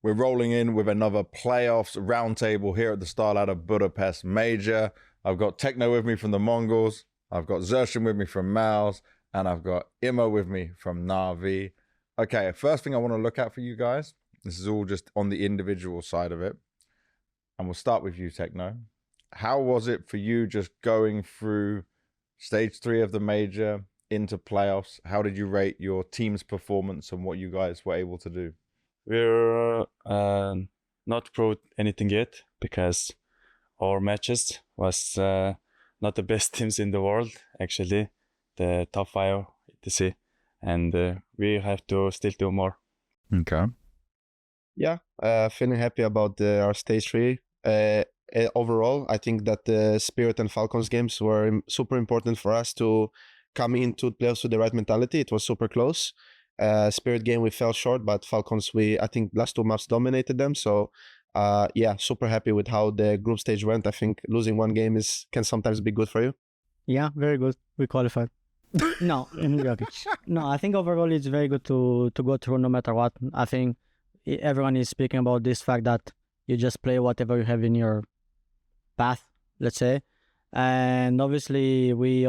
We're rolling in with another playoffs roundtable here at the StarLadder Budapest Major. I've got Techno with me from the MongolZ. I've got XertioN with me from MOUZ. And I've got Imo with me from NAVI. Okay, first thing I want to look at for you guys, this is all just on the individual side of it. And we'll start with you, Techno. How was it for you just going through stage 3 of the major into playoffs? How did you rate your team's performance and what you guys were able to do? We're not proved anything yet because our matches was not the best teams in the world, actually, the top 5, etc. And we have to still do more. Okay. Yeah, feeling happy about our stage 3. Overall, I think that the Spirit and Falcons games were super important for us to come into playoffs with the right mentality. It was super close. Spirit game we fell short, but Falcons I think last 2 maps dominated them. So yeah, super happy with how the group stage went. I think losing 1 game can sometimes be good for you. Yeah, very good. We qualified. No, I think overall it's very good to go through no matter what. I think everyone is speaking about this fact that you just play whatever you have in your path, let's say. And obviously we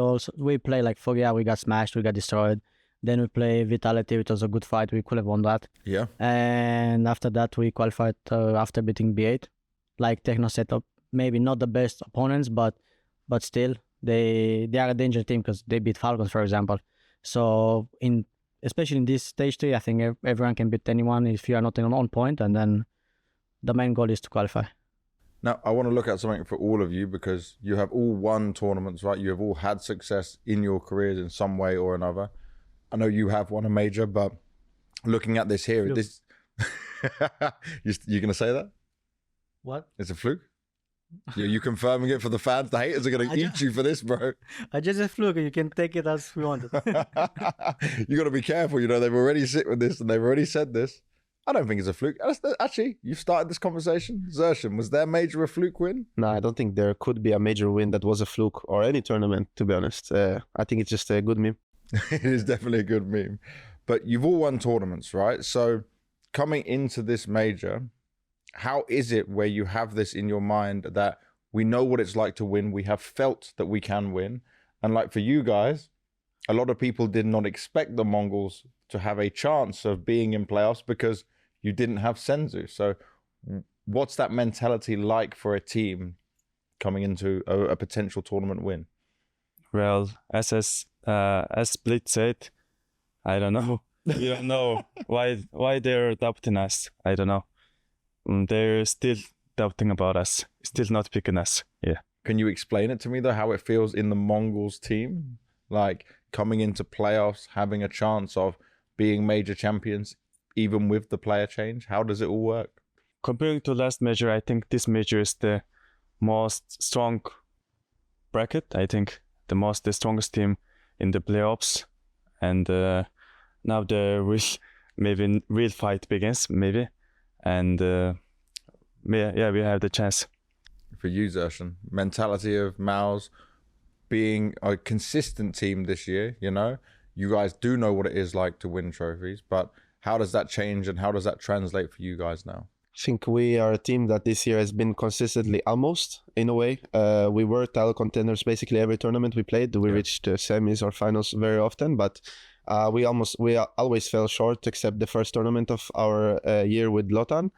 play like FURIA, we got smashed, we got destroyed. Then we play Vitality, which was a good fight, we could have won that. Yeah. And after that we qualified after beating B8. Like Techno setup, maybe not the best opponents, but still they are a danger team because they beat Falcons, for example. So especially in this stage 3, I think everyone can beat anyone if you are not on point, and then the main goal is to qualify. Now, I want to look at something for all of you because you have all won tournaments, right? You have all had success in your careers in some way or another. I know you have won a major, but looking at this here, this you going to say that? What? It's a fluke? You confirming it for the fans? The haters are going to eat you for this, bro. I just said fluke. You can take it as we want it. You got to be careful. You know, they've already sit with this and they've already said this. I don't think it's a fluke. Actually, you've started this conversation. XertioN, was their major a fluke win? No, I don't think there could be a major win that was a fluke or any tournament, to be honest. I think it's just a good meme. It is definitely a good meme. But you've all won tournaments, right? So coming into this major, how is it where you have this in your mind that we know what it's like to win, we have felt that we can win, and like for you guys, a lot of people did not expect the MongolZ to have a chance of being in playoffs because you didn't have Senzu. So what's that mentality like for a team coming into a potential tournament win? Well, as Split said, I don't know. We don't know why they're doubting us. I don't know. They're still doubting about us, still not picking us. Yeah. Can you explain it to me though, how it feels in the MongolZ team? Like coming into playoffs, having a chance of being major champions, even with the player change? How does it all work? Comparing to last major, I think this major is the most strong bracket. I think the strongest team in the playoffs. And now the real fight begins, maybe. And yeah, we have the chance. For you, XertioN, mentality of MOUZ being a consistent team this year, you know, you guys do know what it is like to win trophies, but how does that change and how does that translate for you guys now? I think we are a team that this year has been consistently almost, in a way. We were title contenders basically every tournament we played. We reached semis or finals very often, but we always fell short except the first tournament of our year with Lotan.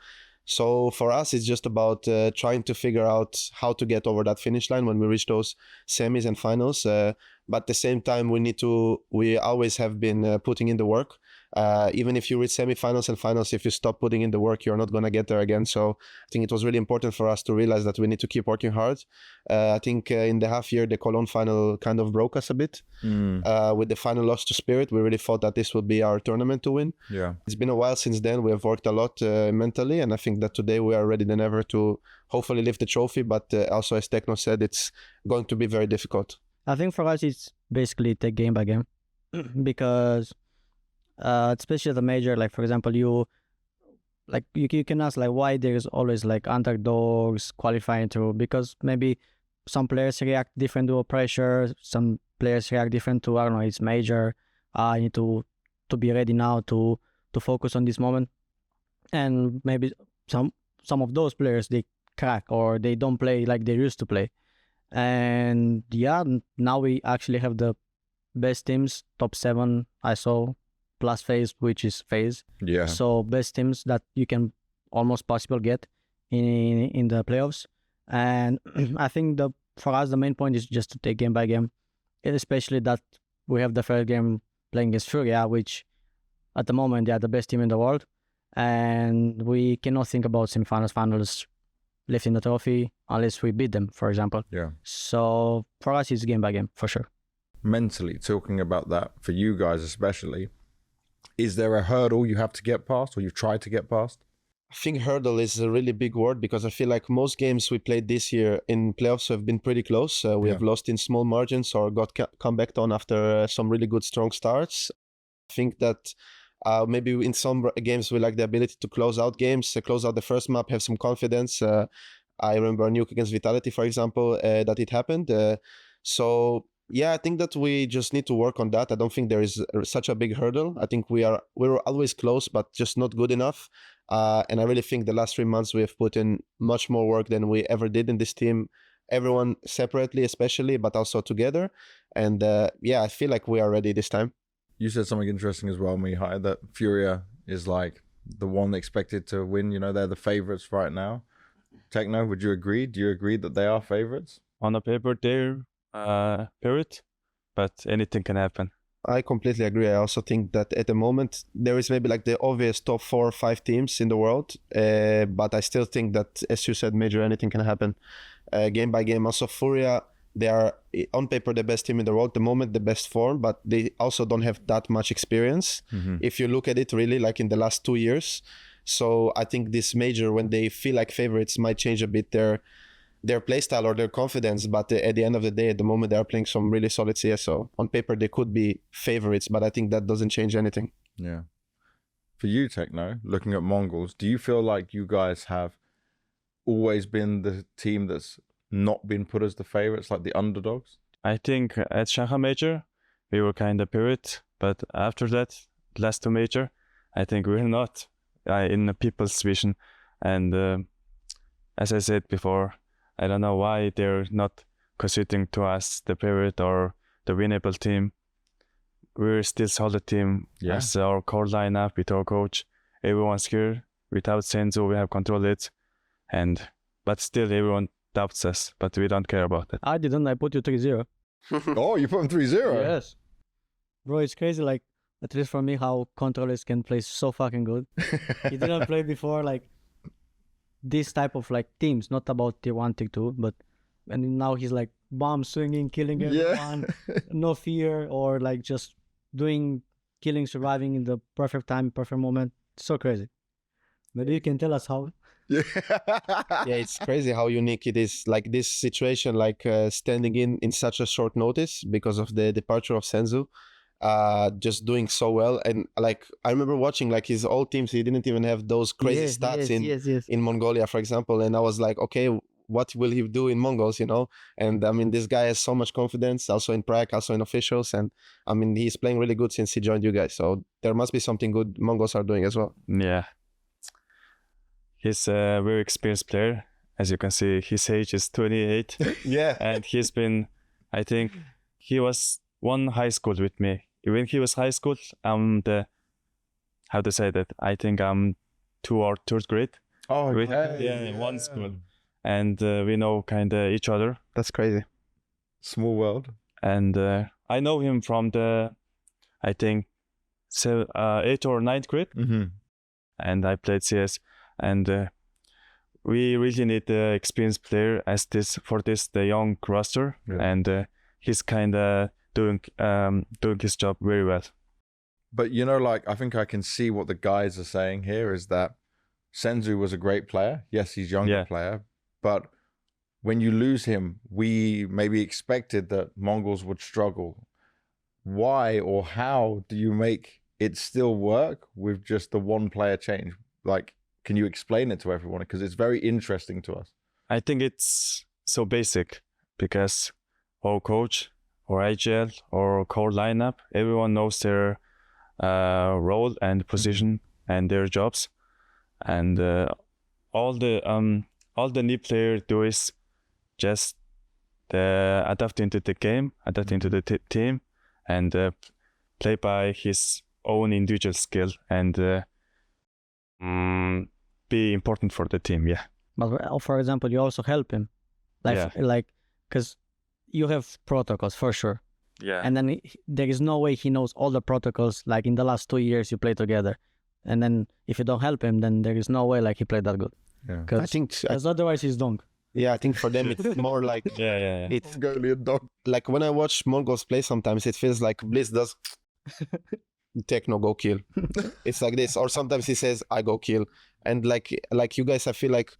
So for us, it's just about trying to figure out how to get over that finish line when we reach those semis and finals. But at the same time, we always have been putting in the work. Even if you reach semifinals and finals, if you stop putting in the work, you're not going to get there again. So I think it was really important for us to realize that we need to keep working hard. I think in the half year, the Cologne final kind of broke us a bit. With the final loss to Spirit, we really thought that this would be our tournament to win. Yeah, it's been a while since then. We have worked a lot mentally, and I think that today we are ready than ever to hopefully lift the trophy. But also, as Techno said, it's going to be very difficult. I think for us, it's basically take game by game because especially the major, like for example, you can ask like why there's always like underdogs qualifying through, because maybe some players react different to pressure, some players react different to, I don't know, it's major. I need to be ready now to focus on this moment. and maybe some of those players they crack or they don't play like they used to play. And yeah, now we actually have the best teams, top 7 I saw, plus Phase, which is Phase. Yeah. So best teams that you can almost possible get in the playoffs. And I think for us the main point is just to take game by game, especially that we have the first game playing against FURIA, which at the moment they are the best team in the world, and we cannot think about semifinals, finals, lifting the trophy unless we beat them, for example. Yeah. So for us it's game by game for sure. Mentally, talking about that for you guys especially, is there a hurdle you have to get past or you've tried to get past? I think hurdle is a really big word, because I feel like most games we played this year in playoffs have been pretty close. We have lost in small margins or got come back on after some really good strong starts. I think that maybe in some games we lack the ability to close out games, close out the first map, have some confidence. I remember Nuke against Vitality, for example, that it happened. So yeah, I think that we just need to work on that. I don't think there is such a big hurdle. I think we were always close, but just not good enough. And I really think the last 3 months we have put in much more work than we ever did in this team. Everyone separately, especially, but also together. And yeah, I feel like we are ready this time. You said something interesting as well, Mihai, that FURIA is like the one expected to win. You know, they're the favorites right now. Techno, would you agree? Do you agree that they are favorites? On the paper, they're favorite, but anything can happen. I completely agree. I also think that at the moment there is maybe like the obvious top 4 or 5 teams in the world, but I still think that, as you said, Major, anything can happen game by game. Also, FURIA, they are on paper the best team in the world, at the moment the best form, but they also don't have that much experience. If you look at it really like in the last 2 years. So I think this Major, when they feel like favorites, might change a bit their playstyle or their confidence, but at the end of the day, at the moment, they are playing some really solid CS. So on paper, they could be favorites, but I think that doesn't change anything. Yeah. For you, Techno, looking at MongolZ, do you feel like you guys have always been the team that's not been put as the favorites, like the underdogs? I think at Shanghai Major, we were kind of favorite, but after that, last 2 Major, I think we're not in the people's vision. And as I said before, I don't know why they're not considering to us the favorite or the winnable team. We're still solid team as our core lineup with our coach. Everyone's here. Without Senzu, we have controlez, but still everyone doubts us, but we don't care about it. I didn't. I put you 3-0. Oh, you put them 3-0? Yes. Bro, it's crazy, like, at least for me, how controlez can play so fucking good. He didn't play before, like, this type of like teams, not about tier 1, tier 2, but and now he's like bomb swinging, killing everyone, no fear, or like just killing, surviving in the perfect time, perfect moment. So crazy. Maybe you can tell us how. Yeah, it's crazy how unique it is. Like this situation, like standing in such a short notice because of the departure of Senzu. Just doing so well, and like I remember watching like his old teams, he didn't even have those crazy stats in Mongolia, for example, and I was like, okay, what will he do in MongolZ, you know? And I mean, this guy has so much confidence, also in prac, also in officials, and I mean, he's playing really good since he joined you guys, so there must be something good MongolZ are doing as well. Yeah, he's a very experienced player. As you can see, his age is 28. Yeah, and he's been, I think he was one high school with me. When he was high school, I'm how to say that? I think I'm 2 or 3rd grade. Oh, okay. One school. And we know kind of each other. That's crazy. Small world. And I know him from I think, 8th or 9th grade. And I played CS. And we really need the experienced player for the young roster. Yeah. And he's kind of doing his job very well. But you know, like, I think I can see what the guys are saying here is that Senzu was a great player. Yes, he's a younger player, but when you lose him, we maybe expected that MongolZ would struggle. Why or how do you make it still work with just the one player change? Like, can you explain it to everyone? Because it's very interesting to us. I think it's so basic because our coach or IGL or core lineup, everyone knows their role and position and their jobs. and all the new player do is just adapt into the game, adapt into the team, and play by his own individual skill and be important for the team. Yeah. But for example, you also help him, because you have protocols for sure. Yeah. And then there is no way he knows all the protocols. Like in the last 2 years, you play together, and then if you don't help him, then there is no way like he played that good. Yeah. I think Because otherwise he's dunk. I think for them it's more like it's Mongolian dog. like when I watch MongolZ play, sometimes it feels like Bliss does Techno go kill. It's like this, or sometimes he says I go kill, and like you guys, I feel like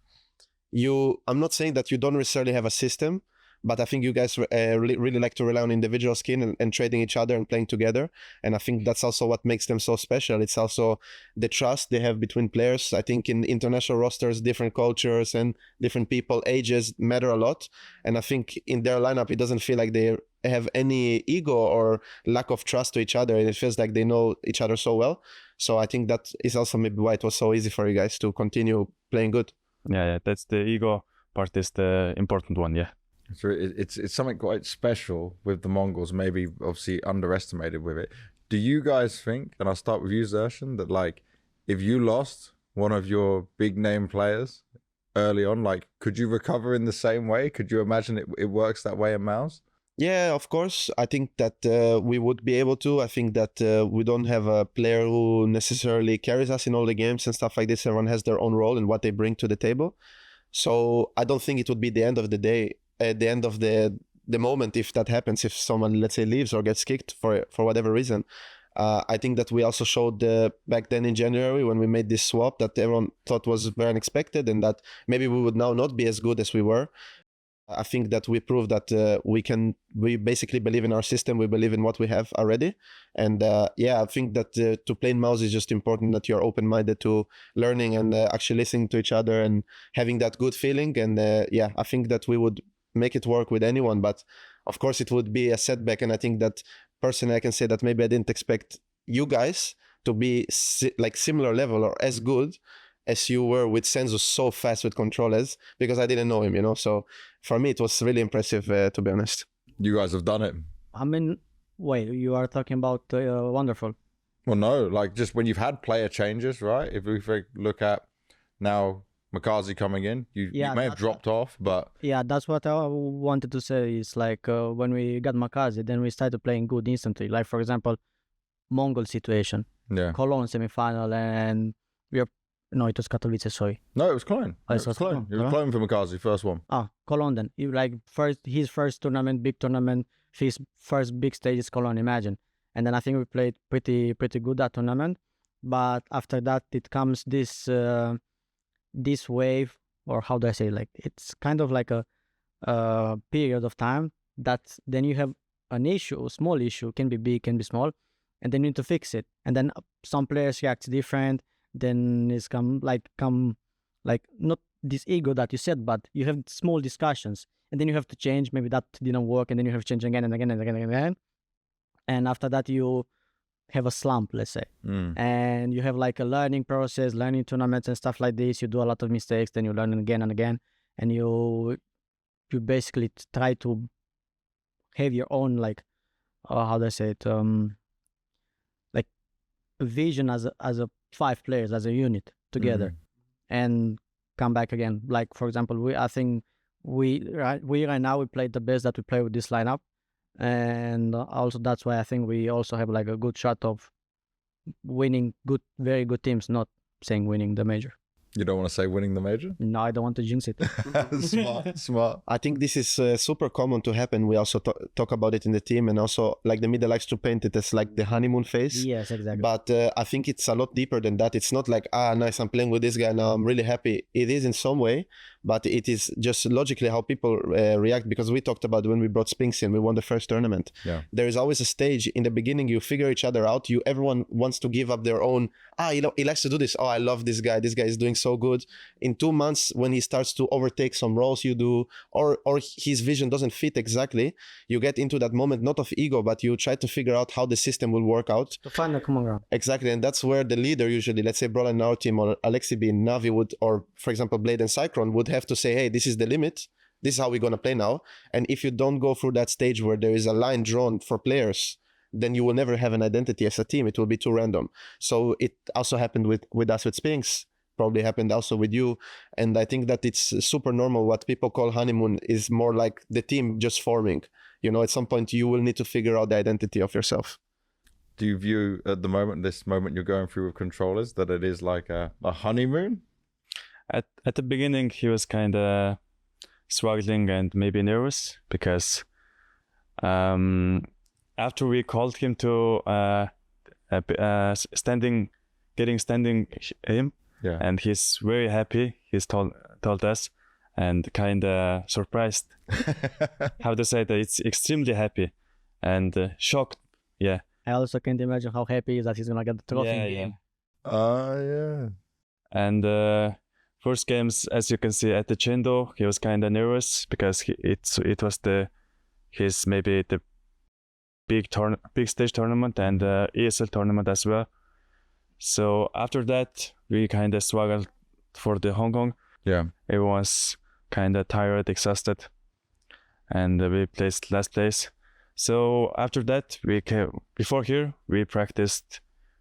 I'm not saying that you don't necessarily have a system, but I think you guys really like to rely on individual skill and trading each other and playing together. And I think that's also what makes them so special. It's also the trust they have between players. I think in international rosters, different cultures and different people, ages matter a lot. And I think in their lineup, it doesn't feel like they have any ego or lack of trust to each other. It feels like they know each other so well. So I think that is also maybe why it was so easy for you guys to continue playing good. Yeah, that's the ego part is the important one. Yeah. So it's something quite special with the Mongols, maybe obviously underestimated with it. Do you guys think, and I'll start with you, XertioN, that like if you lost one of your big name players early on, like could you recover in the same way? Could you imagine it works that way in MOUZ? Yeah, of course. I think that we would be able to. I think that we don't have a player who necessarily carries us in all the games and stuff like this. Everyone has their own role and what they bring to the table. So I don't think it would be the end of the day, at the end of the moment, if that happens, if someone, let's say, leaves or gets kicked for whatever reason. I think that we also showed back then in January when we made this swap that everyone thought was very unexpected and that maybe we would now not be as good as we were. I think that we proved that we basically believe in our system, we believe in what we have already. And I think that to play in MOUZ is just important that you're open-minded to learning and actually listening to each other and having that good feeling. And I think that we would make it work with anyone, but of course it would be a setback. And I think that personally I can say that maybe I didn't expect you guys to be like similar level or as good as you were with Senzu, so fast with controlez, because I didn't know him, you know. So for me it was really impressive, to be honest. You guys have done it. I mean, wait, you are talking about Wonderful? Well, no, like just when you've had player changes, right? If we look at now MongolZ coming in, you may have dropped off, but yeah, that's what I wanted to say. Is like when we got MongolZ, then we started playing good instantly. Like for example, Mongol situation, Cologne semifinal, and no, it was Katowice, sorry. No, it was Cologne. It was Cologne. It was Cologne for MongolZ, first one. Cologne then. His first tournament, big tournament, his first big stage is Cologne, imagine. And then I think we played pretty good that tournament. But after that, it comes this wave, or how do I say, like it's kind of like a period of time that then you have an issue, a small issue, can be big, can be small, and then you need to fix it. And then some players react different. Then it's come like not this ego that you said, but you have small discussions, and then you have to change. Maybe that didn't work, and then you have to change again and again and again and again. And after that, you have a slump, let's say, and you have like a learning process, learning tournaments and stuff like this. You do a lot of mistakes, then you learn again and again, and you basically try to have your own like, how do I say it, like vision as a 5 players as a unit together, and come back again. Like for example, I think we right now we played the best that we play with this lineup, and also that's why I think we also have like a good shot of winning very good teams. Not saying winning the major. You don't want to say winning the major? No, I don't want to jinx it. Smart. I think this is super common to happen. We also talk about it in the team, and also like the media likes to paint it as like the honeymoon phase. Yes, exactly. But I think it's a lot deeper than that. It's not like, nice, I'm playing with this guy now, I'm really happy. It is in some way, but it is just logically how people react, because we talked about when we brought Spinks in, we won the first tournament. Yeah. There is always a stage in the beginning, you figure each other out, everyone wants to give up their own, he likes to do this, I love this guy is doing so good. In 2 months, when he starts to overtake some roles you do, or his vision doesn't fit exactly, you get into that moment, not of ego, but you try to figure out how the system will work out. To find a common ground. Exactly, and that's where the leader usually, let's say Brolin in our team or Alexi B in NAVI would, or for example Blade and Cyclone would have to say, hey, this is the limit, this is how we're going to play now. And if you don't go through that stage where there is a line drawn for players, then you will never have an identity as a team. It will be too random. So it also happened with us with Spinks, probably happened also with you. And I think that it's super normal. What people call honeymoon is more like the team just forming. You know, at some point you will need to figure out the identity of yourself. Do you view at the moment, this moment you're going through with controlez, that it is like a honeymoon? At the beginning, he was kind of struggling and maybe nervous because after we called him to standing him, yeah, and he's very happy. He's told us, and kind of surprised. How to say that? It's extremely happy and shocked. Yeah. I also can't imagine how happy he is that he's gonna get the trophy in game. Yeah. And first games, as you can see at the Chendo, he was kind of nervous because it was his maybe the big stage tournament and ESL tournament as well. So after that, we kind of struggled for the Hong Kong. Yeah. Everyone's kind of tired, exhausted, and we placed last place. So after that, before here, we practiced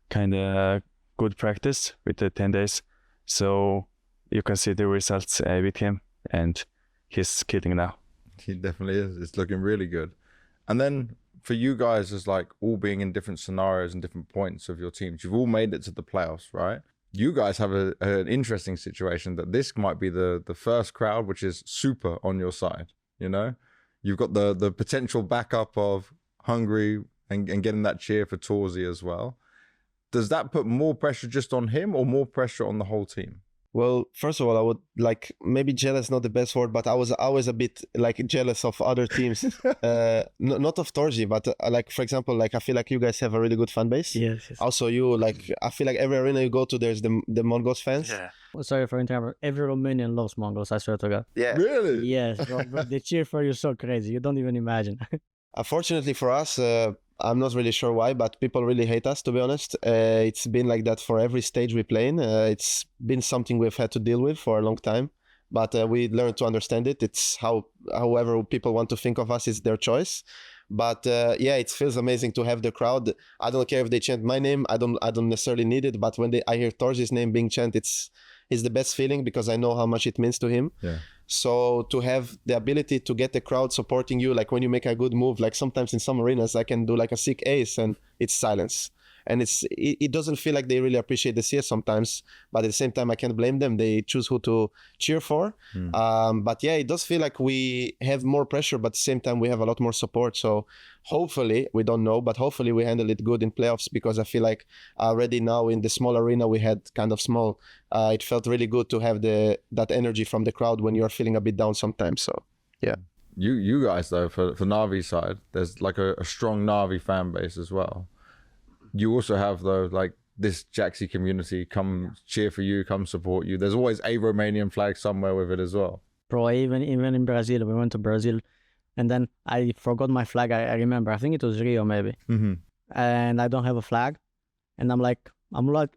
kind of good practice with the 10 days. So you can see the results with him, and he's killing now. He definitely is. It's looking really good. And then for you guys, as like all being in different scenarios and different points of your teams, you've all made it to the playoffs, right? You guys have an interesting situation that this might be the first crowd which is super on your side, you know? You've got the potential backup of Hungary and getting that cheer for Torzsi as well. Does that put more pressure just on him or more pressure on the whole team? Well, first of all, I would like, maybe jealous, not the best word, but I was always a bit like jealous of other teams. Not of Torzsi, but like, for example, like I feel like you guys have a really good fan base. Yes. Also, you like, I feel like every arena you go to, there's the MongolZ fans. Yeah. Sorry for interrupting. Every Romanian loves MongolZ, I swear to God. Yeah. Really? Yes, bro, they cheer for you so crazy. You don't even imagine. Unfortunately for us, I'm not really sure why, but people really hate us, to be honest. It's been like that for every stage we play in. It's been something we've had to deal with for a long time, but we learned to understand it. It's however people want to think of us, it's their choice. But yeah, it feels amazing to have the crowd. I don't care if they chant my name. I don't necessarily need it, but when I hear Torzsi's name being chanted, it's the best feeling because I know how much it means to him. Yeah. So to have the ability to get the crowd supporting you, like when you make a good move, like sometimes in some arenas I can do like a sick ace and it's silence. And it doesn't feel like they really appreciate the CS sometimes, but at the same time I can't blame them. They choose who to cheer for. But yeah, it does feel like we have more pressure, but at the same time we have a lot more support. So hopefully, we don't know, but hopefully we handle it good in playoffs, because I feel like already now in the small arena we had kind of small, it felt really good to have that energy from the crowd when you're feeling a bit down sometimes. So yeah. You guys though, for NAVI side, there's like a strong NAVI fan base as well. You also have though like this Jaxi community come cheer for you, come support you. There's always a Romanian flag somewhere with it as well. Bro, even in Brazil, we went to Brazil, and then I forgot my flag. I remember, I think it was Rio maybe, and I don't have a flag, and I'm like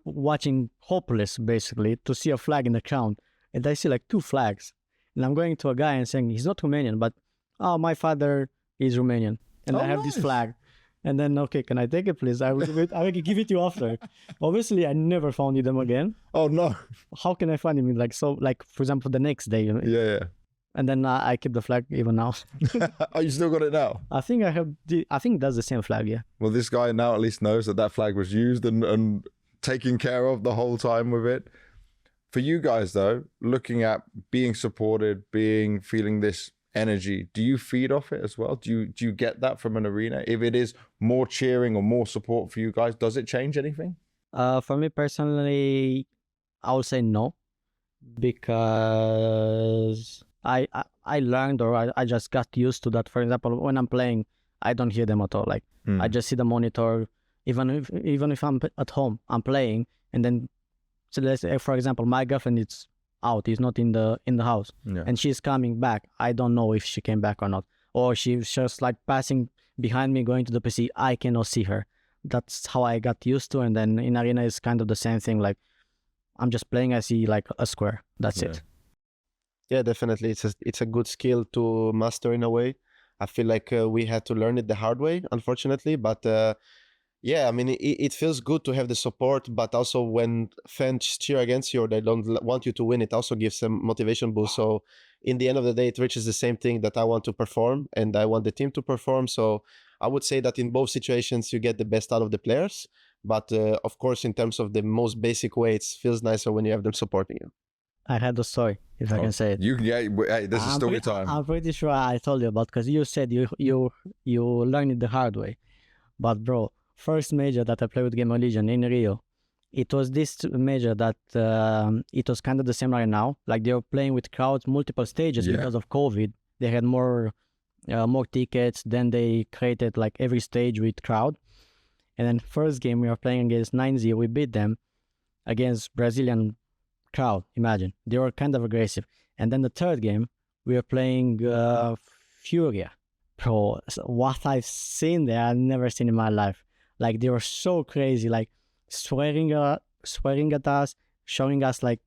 watching hopeless basically to see a flag in the crowd, and I see like 2 flags, and I'm going to a guy and saying he's not Romanian, but oh, my father is Romanian, and I have this flag. And then, okay, can I take it, please? I will give it to you after. Obviously, I never found them again. Oh, no. How can I find him? Like, for example, the next day, you know? Yeah. And then I keep the flag even now. Oh, you still got it now? I think I think that's the same flag, yeah. Well, this guy now at least knows that flag was used and taken care of the whole time with it. For you guys, though, looking at being supported, feeling this energy, do you feed off it as well? Do you get that from an arena? If it is more cheering or more support for you guys, does it change anything? For me personally, I would say no, because I learned, or I just got used to that. For example, when I'm playing, I don't hear them at all. Like I just see the monitor, even if I'm at home, I'm playing, and then so let's say, for example, my girlfriend is out, is not in the house, and she's coming back. I don't know if she came back or not, or she's just like passing behind me, going to the PC. I cannot see her. That's how I got used to. And then in arena is kind of the same thing. Like I'm just playing, I see like a square. That's it. Yeah, definitely. It's a good skill to master in a way. I feel like we had to learn it the hard way, unfortunately. But yeah, I mean, it feels good to have the support, but also when fans cheer against you or they don't want you to win, it also gives some motivation boost. So in the end of the day, it reaches the same thing, that I want to perform and I want the team to perform. So I would say that in both situations, you get the best out of the players. But of course, in terms of the most basic way, it feels nicer when you have them supporting you. I had a story, if I can say it. Hey, this is story time. I'm pretty sure I told you about, because you said you learned it the hard way. But bro, first major that I played with Game of Legion in Rio, it was this major that it was kind of the same right now. Like they were playing with crowds, multiple stages because of COVID. They had more tickets. Then they created like every stage with crowd. And then first game we were playing against 9Z. We beat them against Brazilian crowd. Imagine, they were kind of aggressive. And then the third game we were playing FURIA. Bro, what I've seen there, I've never seen in my life. Like they were so crazy, like swearing at us, showing us like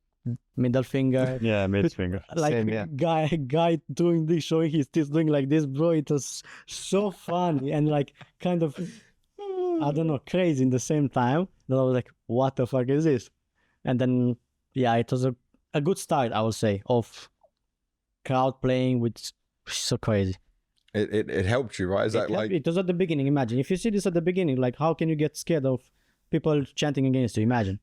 middle finger. Yeah, middle finger. Like Same, guy doing this, showing his teeth, doing like this, bro. It was so funny and like kind of, I don't know, crazy in the same time. And I was like, what the fuck is this? And then yeah, it was a good start, I would say, of crowd playing with so crazy. It helped you, right? Is that like it was at the beginning? Imagine if you see this at the beginning, like how can you get scared of people chanting against you? Imagine.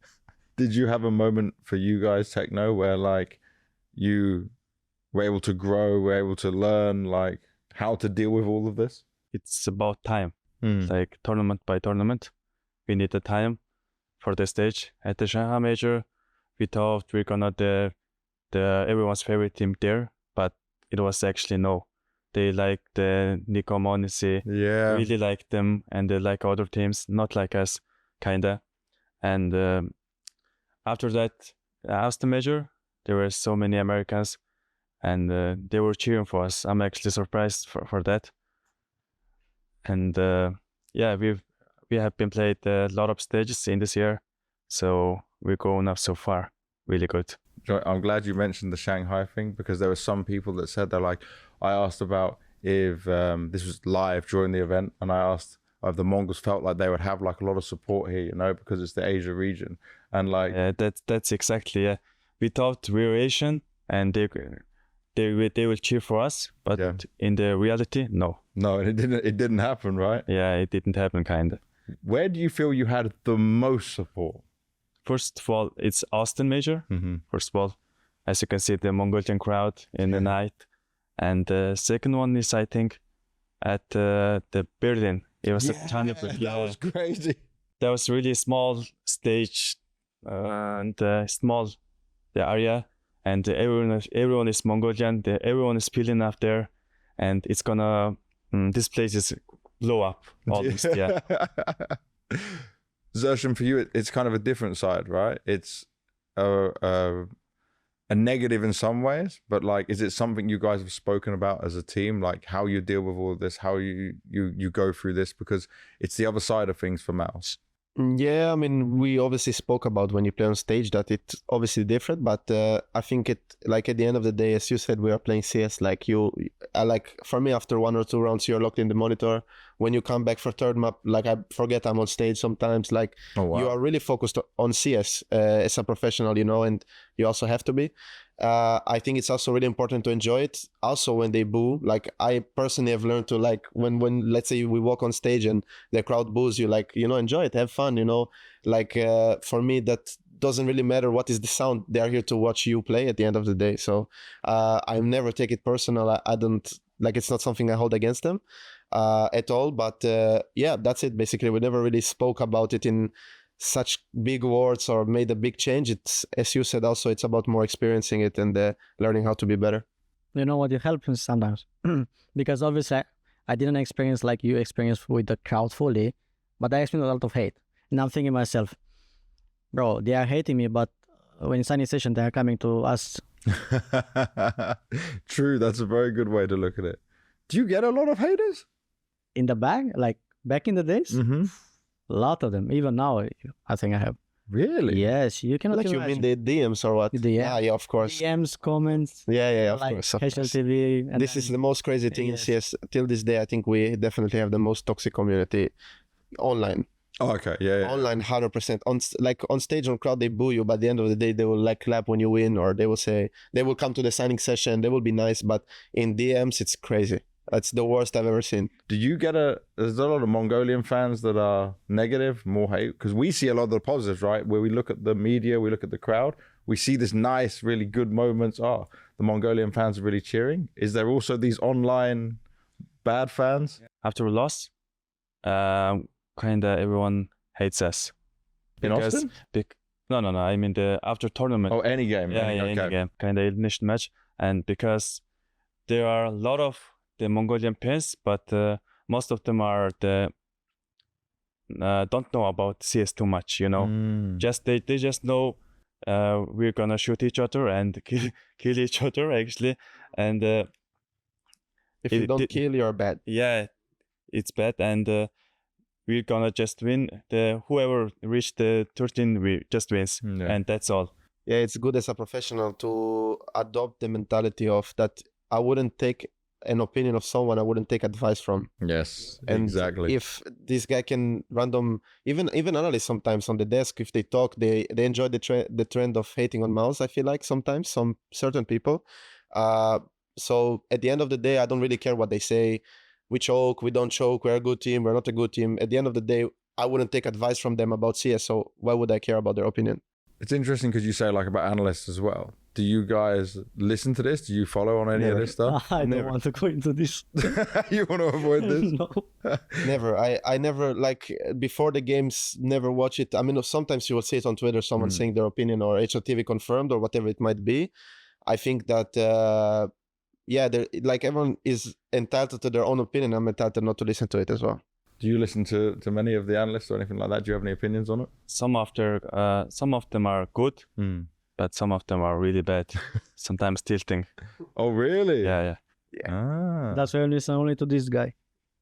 Did you have a moment for you guys, Techno, where like you were able to grow, were able to learn like how to deal with all of this? It's about time. Like tournament by tournament, we need the time for the stage. At the Shanghai major, we thought we're gonna the everyone's favorite team there, but it was actually no. They like the Nico Monisi, really like them, and they like other teams, not like us, kinda. And after that, after the major, there were so many Americans, and they were cheering for us. I'm actually surprised for that. And yeah, we have been played a lot of stages in this year, so we're going up so far, really good. I'm glad you mentioned the Shanghai thing, because there were some people that said they're like, I asked about if this was live during the event, and I asked if the Mongols felt like they would have like a lot of support here, you know, because it's the Asia region, and like that's exactly we thought we were Asian and they will cheer for us, but in the reality, no, it didn't happen, right? Yeah, it didn't happen, kinda. Where do you feel you had the most support? First of all, it's Austin major. First of all, as you can see, the Mongolian crowd in the night. And the second one is, I think, at the Berlin. It was a ton of that was crazy. That was really small stage and small the area, and everyone is Mongolian. Everyone is feeling up there, and it's gonna this place is blow up almost. Yeah. XertioN, for you, it's kind of a different side, right? It's a negative in some ways, but like, is it something you guys have spoken about as a team, like how you deal with all of this, how you go through this, because it's the other side of things for MOUZ? Yeah, I mean, we obviously spoke about when you play on stage that it's obviously different, but I think it, like at the end of the day, as you said, we are playing CS. Like like for me, after 1 or 2 rounds, you're locked in the monitor. When you come back for third map, like I forget I'm on stage sometimes. Like you are really focused on CS as a professional, you know, and you also have to be. I think it's also really important to enjoy it. Also, when they boo, like I personally have learned to, like when let's say we walk on stage and the crowd boos you, like, you know, enjoy it, have fun, you know. Like for me, that doesn't really matter what is the sound. They're here to watch you play at the end of the day. So I never take it personal. I don't, like, it's not something I hold against them at all. But yeah, that's it. Basically, we never really spoke about it in such big words or made a big change. It's, as you said, also it's about more experiencing it and learning how to be better. You know what? It helps me sometimes because obviously I didn't experience like you experienced with the crowd fully, but I experienced a lot of hate. And I'm thinking myself, bro, they are hating me, but when it's any session, they are coming to us. True, that's a very good way to look at it. Do you get a lot of haters? In the back, like back in the days, a lot of them. Even now, I think I have. Really? Yes, you cannot Like imagine. you mean the DMs or what? Yeah, yeah, of course. DMs, comments. Yeah, of like course. Of Casual course. TV. And This is the most crazy thing in CS. Till this day, I think we definitely have the most toxic community online. Oh, okay, yeah. Online, 100%. On stage, on crowd, they boo you, but at the end of the day, they will like clap when you win, or they will say, they will come to the signing session, they will be nice, but in DMs, it's crazy. That's the worst I've ever seen. Do you get there's a lot of Mongolian fans that are negative, more hate? Because we see a lot of the positives, right? Where we look at the media, we look at the crowd, we see this nice, really good moments. Oh, the Mongolian fans are really cheering. Is there also these online bad fans? After we lost, kinda everyone hates us. In Austin? No. I mean the after tournament. Oh, any game. Yeah, any game. Kinda elimination match, and because there are a lot of the Mongolian fans, but most of them are don't know about CS too much, you know. Just they just know we're gonna shoot each other and kill each other actually, and if you don't kill, you're bad. Yeah, it's bad, and we're gonna just win. Whoever reached the 13, we just wins, and that's all. Yeah, it's good as a professional to adopt the mentality of that. I wouldn't take an opinion of someone I wouldn't take advice from. Yes, and exactly. If this guy can random, even analysts sometimes on the desk, if they talk, they enjoy the trend of hating on MOUZ. I feel like sometimes some certain people. So at the end of the day, I don't really care what they say. We choke, we don't choke, we're a good team, we're not a good team. At the end of the day, I wouldn't take advice from them about CS. So why would I care about their opinion? It's interesting because you say like about analysts as well. Do you guys listen to this? Do you follow on any of this stuff? I don't want to go into this. You want to avoid this? No. Never. I never, like, before the games, never watch it. I mean, sometimes you will see it on Twitter, someone saying their opinion, or HLTV confirmed, or whatever it might be. I think that, like, everyone is entitled to their own opinion. I'm entitled not to listen to it as well. Do you listen to many of the analysts or anything like that? Do you have any opinions on it? Some of them are good, but some of them are really bad. Sometimes tilting. Oh, really? Yeah. Ah. That's why I listen only to this guy,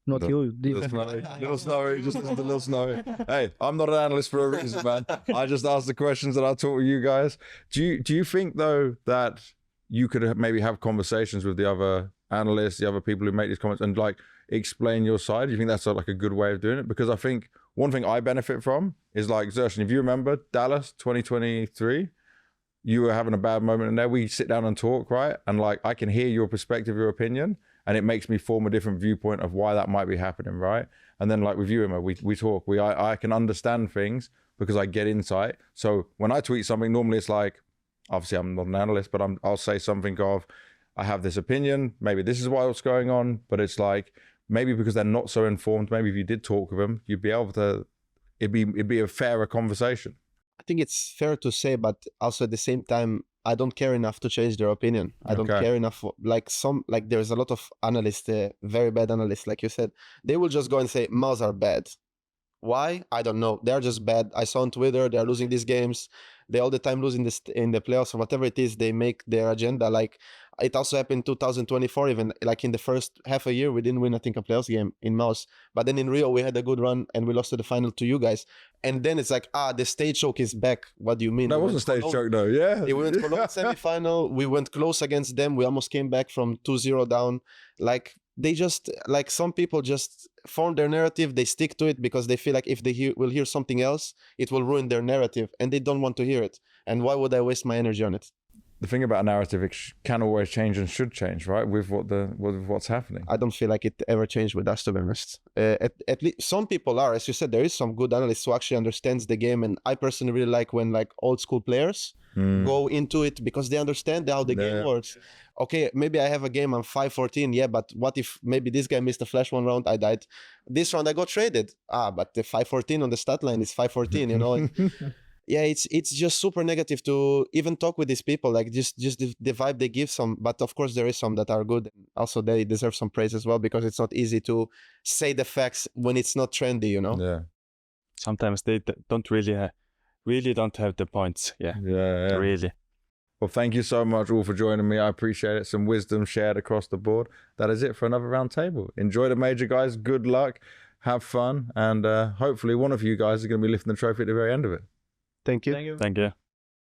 not you. Little Snowy, just listen to Little Snowy. Hey, I'm not an analyst for a reason, man. I just asked the questions that I taught you guys. Do you think though that you could maybe have conversations with the other analysts, the other people who make these comments, and like explain your side? Do you think that's like a good way of doing it? Because I think one thing I benefit from is like, XertioN, if you remember Dallas 2023, you were having a bad moment in there. We sit down and talk, right? And like, I can hear your perspective, your opinion, and it makes me form a different viewpoint of why that might be happening, right? And then like with you, Emma, we talk, I can understand things because I get insight. So when I tweet something, normally it's like, obviously I'm not an analyst, but I'll say something of, I have this opinion, maybe this is what's going on, but it's like, maybe because they're not so informed, maybe if you did talk with them, you'd be able to, it'd be a fairer conversation. I think it's fair to say, but also at the same time, I don't care enough to change their opinion. I don't care enough. Like there's a lot of analysts, very bad analysts, like you said. They will just go and say, MOUZ are bad. Why? I don't know. They're just bad. I saw on Twitter, they're losing these games. They all the time losing this in the playoffs or whatever it is. They make their agenda. Like it also happened in 2024, even like in the first half a year, we didn't win, I think, a playoffs game in MOUZ. But then in Rio, we had a good run and we lost to the final to you guys. And then it's like, the stage choke is back. What do you mean? That wasn't stage choke though, yeah. We went Cologne semi-final. We went close against them. We almost came back from 2-0 down. Like they just, like some people just form their narrative. They stick to it because they feel like if they will hear something else, it will ruin their narrative and they don't want to hear it. And why would I waste my energy on it? The thing about a narrative, it can always change and should change, right? With what's happening. I don't feel like it ever changed with us, to be honest. At least some people are, as you said, there is some good analysts who actually understands the game, and I personally really like when like old school players go into it because they understand how the game works. Okay, maybe I have a game on 5-14, yeah, but what if maybe this guy missed a flash one round, I died. This round I got traded. But the 5-14 on the stat line is 5-14, you know? Yeah, it's just super negative to even talk with these people, like just the vibe they give some, but of course there is some that are good. Also, they deserve some praise as well because it's not easy to say the facts when it's not trendy, you know? Yeah. Sometimes they don't really don't have the points. Yeah. Really. Well, thank you so much all for joining me. I appreciate it. Some wisdom shared across the board. That is it for another round table. Enjoy the major, guys. Good luck. Have fun. And hopefully one of you guys is going to be lifting the trophy at the very end of it. Thank you. Thank you.